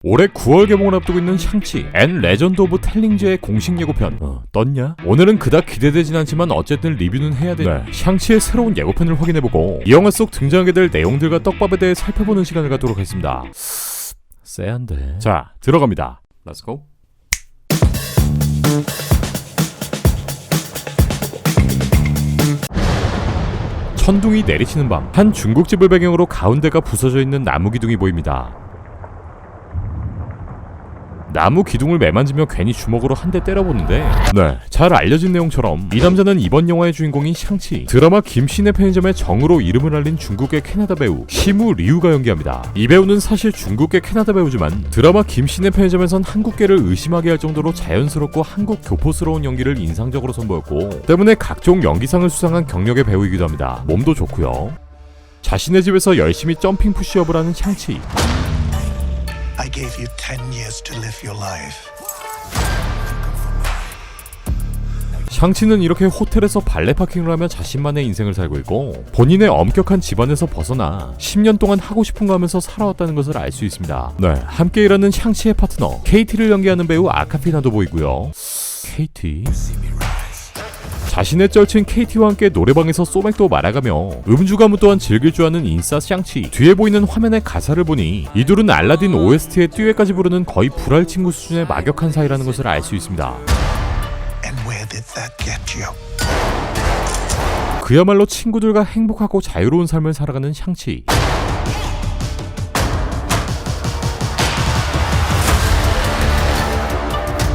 올해 9월 개봉을 앞두고 있는 샹치 앤 레전드 오브 텔링즈의 공식 예고편 떴냐? 오늘은 그닥 기대되진 않지만 어쨌든 리뷰는 해야 돼. 샹치의 새로운 예고편을 확인해보고 이 영화 속 등장하게 될 내용들과 떡밥에 대해 살펴보는 시간을 갖도록 하겠습니다. 쎄한데. 자, 들어갑니다. Let's go. 천둥이 내리치는 밤, 한 중국집을 배경으로 가운데가 부서져 있는 나무 기둥이 보입니다. 나무 기둥을 매만지며 괜히 주먹으로 한 대 때려보는데 잘 알려진 내용처럼 이 남자는 이번 영화의 주인공인 샹치, 드라마 김씨네 편의점의 정으로 이름을 알린 중국계 캐나다 배우 시무 리우가 연기합니다. 이 배우는 사실 중국계 캐나다 배우지만 드라마 김씨네 편의점에선 한국계를 의심하게 할 정도로 자연스럽고 한국 교포스러운 연기를 인상적으로 선보였고 때문에 각종 연기상을 수상한 경력의 배우이기도 합니다. 몸도 좋고요. 자신의 집에서 열심히 점핑 푸시업을 하는 샹치. I gave you 10 years to live your life. 샹치는 이렇게 호텔에서 발레 파킹을 하며 자신만의 인생을 살고 있고 본인의 엄격한 집안에서 벗어나 10년 동안 하고 싶은 거 하면서 살아왔다는 것을 알 수 있습니다. 함께 일하는 샹치의 파트너 케이티를 연기하는 배우 아카피나도 보이고요. 케이티? 자신의 쩔친 케이티와 함께 노래방에서 소맥도 말아가며 음주 가무 또한 즐길 줄 아는 인싸 샹치. 뒤에 보이는 화면의 가사를 보니 이 둘은 알라딘 OST의 듀엣까지 부르는 거의 불알 친구 수준의 막역한 사이라는 것을 알 수 있습니다. And where did that get you? 그야말로 친구들과 행복하고 자유로운 삶을 살아가는 샹치.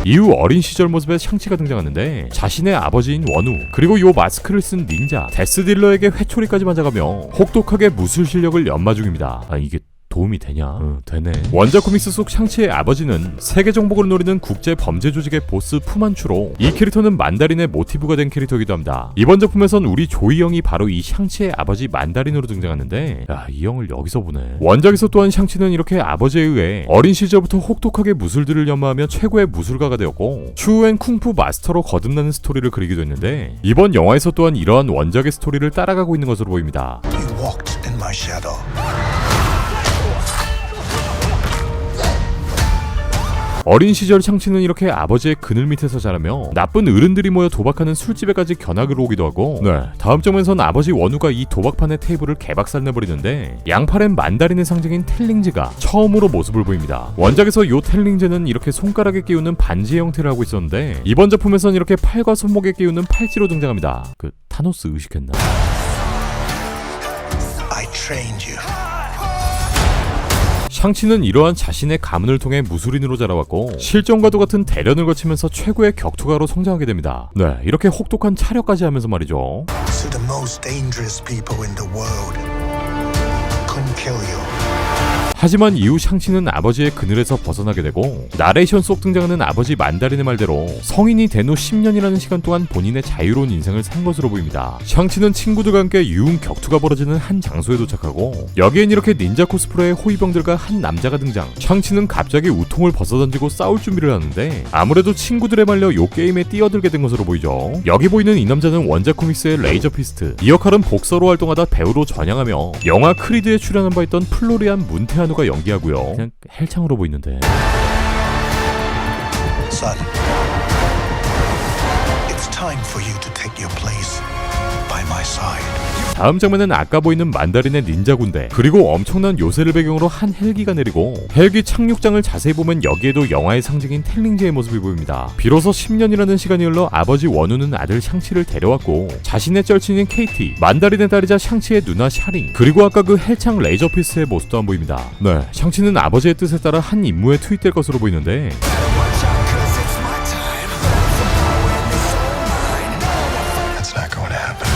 이후 어린 시절 모습의 샹치가 등장하는데 자신의 아버지인 원우, 그리고 요 마스크를 쓴 닌자 데스딜러에게 회초리까지 맞아가며 혹독하게 무술 실력을 연마 중입니다. 이게 도움이 되냐? 되네. 원작 코믹스 속 샹치의 아버지는 세계 정복을 노리는 국제 범죄 조직의 보스 푸만추로 이 캐릭터는 만다린의 모티브가 된 캐릭터이기도 합니다. 이번 작품에선 우리 조이 형이 바로 이 샹치의 아버지 만다린으로 등장하는데 이 형을 여기서 보네. 원작에서 또한 샹치는 이렇게 아버지에 의해 어린 시절부터 혹독하게 무술들을 연마하며 최고의 무술가가 되었고 추후엔 쿵푸 마스터로 거듭나는 스토리를 그리기도 했는데 이번 영화에서 또한 이러한 원작의 스토리를 따라가고 있는 것으로 보입니다. You walked in my shadow. 어린 시절 샹치는 이렇게 아버지의 그늘 밑에서 자라며 나쁜 어른들이 모여 도박하는 술집에까지 견학을 오기도 하고 다음 장면에선 아버지 원우가 이 도박판의 테이블을 개박살 내버리는데 양팔엔 만다린의 상징인 텔링즈가 처음으로 모습을 보입니다. 원작에서 요 텔링즈는 이렇게 손가락에 끼우는 반지의 형태를 하고 있었는데 이번 작품에선 이렇게 팔과 손목에 끼우는 팔찌로 등장합니다. 타노스 의식했나? I trained you. 샹치는 이러한 자신의 가문을 통해 무술인으로 자라왔고 실전과도 같은 대련을 거치면서 최고의 격투가로 성장하게 됩니다. 이렇게 혹독한 차려까지 하면서 말이죠. So the most dangerous people in the world couldn't kill you. 하지만 이후 샹치는 아버지의 그늘에서 벗어나게 되고 나레이션 속 등장하는 아버지 만다린의 말대로 성인이 된 후 10년이라는 시간 동안 본인의 자유로운 인생을 산 것으로 보입니다. 샹치는 친구들과 함께 유흥 격투가 벌어지는 한 장소에 도착하고 여기엔 이렇게 닌자 코스프레의 호위병들과 한 남자가 등장. 샹치는 갑자기 우통을 벗어던지고 싸울 준비를 하는데 아무래도 친구들에 말려 요 게임에 뛰어들게 된 것으로 보이죠. 여기 보이는 이 남자는 원작 코믹스의 레이저 피스트, 이 역할은 복서로 활동하다 배우로 전향하며 영화 크리드에 출연한 바 있던 플로리안 문테아누가 연기하고요. 그냥 헬창으로 보이는데. Son, it's time for you to take your place by my side. 다음 장면은 아까 보이는 만다린의 닌자 군대, 그리고 엄청난 요새를 배경으로 한 헬기가 내리고 헬기 착륙장을 자세히 보면 여기에도 영화의 상징인 텔링즈의 모습이 보입니다. 비로소 10년이라는 시간이 흘러 아버지 원우는 아들 샹치를 데려왔고 자신의 쩔친인 케이티, 만다린의 딸이자 샹치의 누나 샤링, 그리고 아까 그 헬창 레이저 피스의 모습도 안 보입니다. 샹치는 아버지의 뜻에 따라 한 임무에 투입될 것으로 보이는데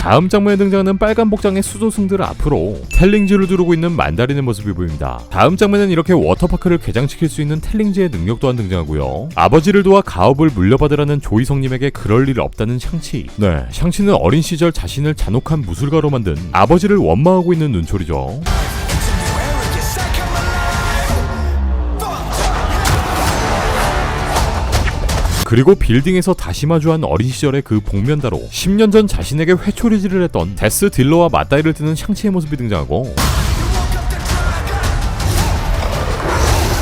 다음 장면에 등장하는 빨간 복장의 수도승들 앞으로 텔링즈를 두르고 있는 만다린의 모습이 보입니다. 다음 장면은 이렇게 워터파크를 개장시킬 수 있는 텔링즈의 능력 또한 등장하고요. 아버지를 도와 가업을 물려받으라는 조이 성님에게 그럴 일 없다는 샹치. 샹치는 어린 시절 자신을 잔혹한 무술가로 만든 아버지를 원망하고 있는 눈초리죠. 그리고 빌딩에서 다시 마주한 어린 시절의 그 복면다로 10년 전 자신에게 회초리질을 했던 데스 딜러와 맞다이를 뜨는 샹치의 모습이 등장하고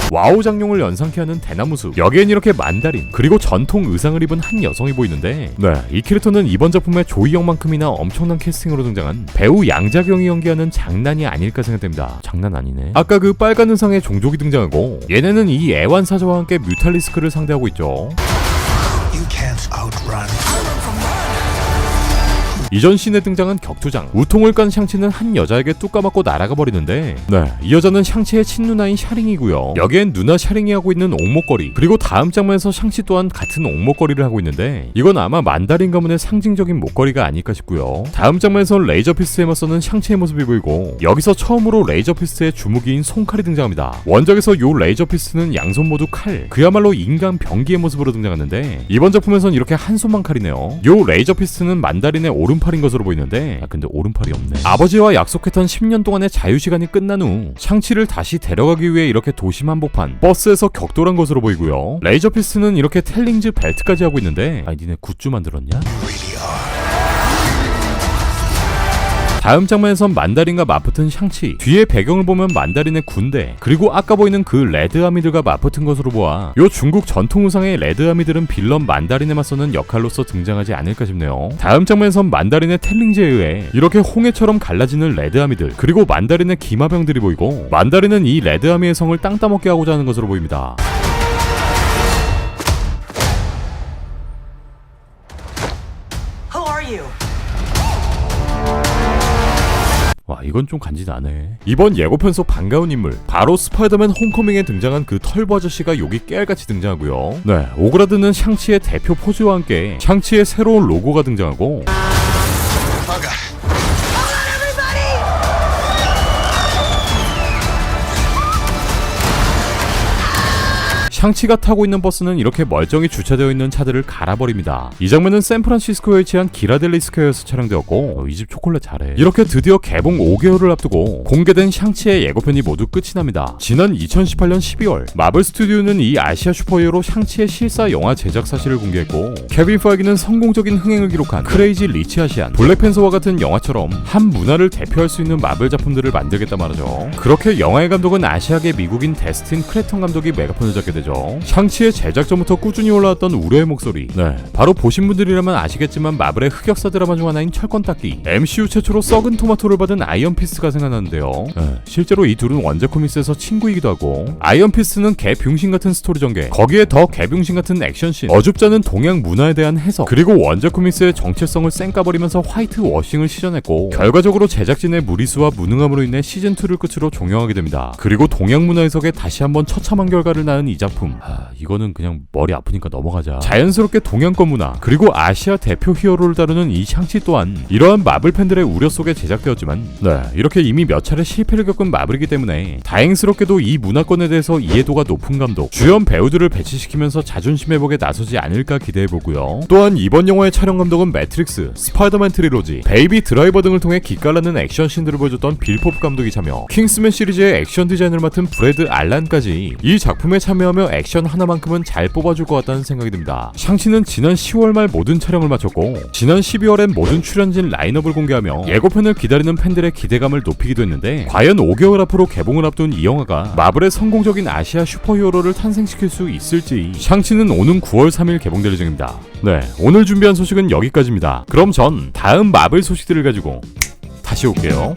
와우 장룡을 연상케 하는 대나무 숲, 여기엔 이렇게 만다린 그리고 전통 의상을 입은 한 여성이 보이는데, 네, 이 캐릭터는 이번 작품의 조이영만큼이나 엄청난 캐스팅으로 등장한 배우 양자경이 연기하는 장난이 아닐까 생각됩니다. 장난 아니네. 아까 그 빨간 의상의 종족이 등장하고, 얘네는 이 애완사자와 함께 뮤탈리스크를 상대하고 있죠. You can't outrun. 이전 씬에 등장한 격투장, 우통을 깐 샹치는 한 여자에게 뚝 까맞고 날아가 버리는데, 네, 이 여자는 샹치의 친누나인 샤링이고요. 여기엔 누나 샤링이 하고 있는 옥목걸이, 그리고 다음 장면에서 샹치 또한 같은 옥목걸이를 하고 있는데, 이건 아마 만다린 가문의 상징적인 목걸이가 아닐까 싶고요. 다음 장면에서 레이저 피스트에 맞서는 샹치의 모습이 보이고, 여기서 처음으로 레이저 피스트의 주무기인 손칼이 등장합니다. 원작에서 요 레이저 피스트는 양손 모두 칼, 그야말로 인간 병기의 모습으로 등장하는데, 이번 작품에선 이렇게 한 손만 칼이네요. 요 레이저 피스트는 만다린의 오른팔인 것으로 보이는데, 근데 오른팔이 없네. 아버지와 약속했던 10년 동안의 자유시간이 끝난 후 샹치를 다시 데려가기 위해 이렇게 도심 한복판 버스에서 격돌한 것으로 보이고요. 레이저 피스트는 이렇게 텔링즈 벨트까지 하고 있는데, 니네 굿즈 만들었냐? Really are. 다음 장면에선 만다린과 맞붙은 샹치, 뒤에 배경을 보면 만다린의 군대, 그리고 아까 보이는 그 레드아미들과 맞붙은 것으로 보아 요 중국 전통 의상의 레드아미들은 빌런 만다린에 맞서는 역할로서 등장하지 않을까 싶네요. 다음 장면에선 만다린의 텔링즈에 의해 이렇게 홍해처럼 갈라지는 레드아미들, 그리고 만다린의 기마병들이 보이고, 만다린은 이 레드아미의 성을 땅 따먹게 하고자 하는 것으로 보입니다. Who are you? 와, 이건 좀 간지나네. 이번 예고편 속 반가운 인물, 바로 스파이더맨 홈커밍에 등장한 그 털보 아저씨가 여기 깨알같이 등장하고요. 네, 오그라드는 샹치의 대표 포즈와 함께 샹치의 새로운 로고가 등장하고, Bugger. 샹치가 타고 있는 버스는 이렇게 멀쩡히 주차되어 있는 차들을 갈아버립니다. 이 장면은 샌프란시스코에 위치한 기라델리 스퀘어에서 촬영되었고, 이 집 초콜릿 잘해. 이렇게 드디어 개봉 5개월을 앞두고 공개된 샹치의 예고편이 모두 끝이 납니다. 지난 2018년 12월 마블 스튜디오는 이 아시아 슈퍼히어로 샹치의 실사 영화 제작 사실을 공개했고, 케빈 파이기는 성공적인 흥행을 기록한 크레이지 리치 아시안, 블랙팬서와 같은 영화처럼 한 문화를 대표할 수 있는 마블 작품들을 만들겠다 말하죠. 그렇게 영화의 감독은 아시아계 미국인 데스틴 크레턴 감독이 메가폰을 잡게 되죠. 샹치의 제작 전부터 꾸준히 올라왔던 우려의 목소리, 네, 바로 보신 분들이라면 아시겠지만 마블의 흑역사 드라마 중 하나인 철권닦기, MCU 최초로 썩은 토마토를 받은 아이언피스트가 생각나는데요. 네, 실제로 이 둘은 원작 코믹스에서 친구이기도 하고, 아이언피스트는 개병신 같은 스토리 전개, 거기에 더 개병신 같은 액션씬, 어줍잖은 동양 문화에 대한 해석, 그리고 원작 코믹스의 정체성을 쌩까버리면서 화이트 워싱을 시전했고, 결과적으로 제작진의 무리수와 무능함으로 인해 시즌2를 끝으로 종영하게 됩니다. 그리고 동양 문화 해석에 다시 한번 처참한 결과를 낳은 이 작품, 이거는 그냥 머리 아프니까 넘어가자. 자연스럽게 동양권 문화, 그리고 아시아 대표 히어로를 다루는 이 샹치 또한 이러한 마블 팬들의 우려 속에 제작되었지만, 네, 이렇게 이미 몇 차례 실패를 겪은 마블이기 때문에 다행스럽게도 이 문화권에 대해서 이해도가 높은 감독, 주연 배우들을 배치시키면서 자존심 회복에 나서지 않을까 기대해보고요. 또한 이번 영화의 촬영 감독은 매트릭스, 스파이더맨 트릴로지, 베이비 드라이버 등을 통해 기깔나는 액션씬들을 보여줬던 빌 포프 감독이 참여, 킹스맨 시리즈의 액션 디자인을 맡은 브래드 알란까지 이 작품에 참여하며 액션 하나만큼은 잘 뽑아줄 것 같다는 생각이 듭니다. 샹치는 지난 10월 말 모든 촬영을 마쳤고, 지난 12월엔 모든 출연진 라인업을 공개하며 예고편을 기다리는 팬들의 기대감을 높이기도 했는데, 과연 5개월 앞으로 개봉을 앞둔 이 영화가 마블의 성공적인 아시아 슈퍼히어로를 탄생시킬 수 있을지, 샹치는 오는 9월 3일 개봉될 예정입니다. 네, 오늘 준비한 소식은 여기까지입니다. 그럼 전 다음 마블 소식들을 가지고 다시 올게요.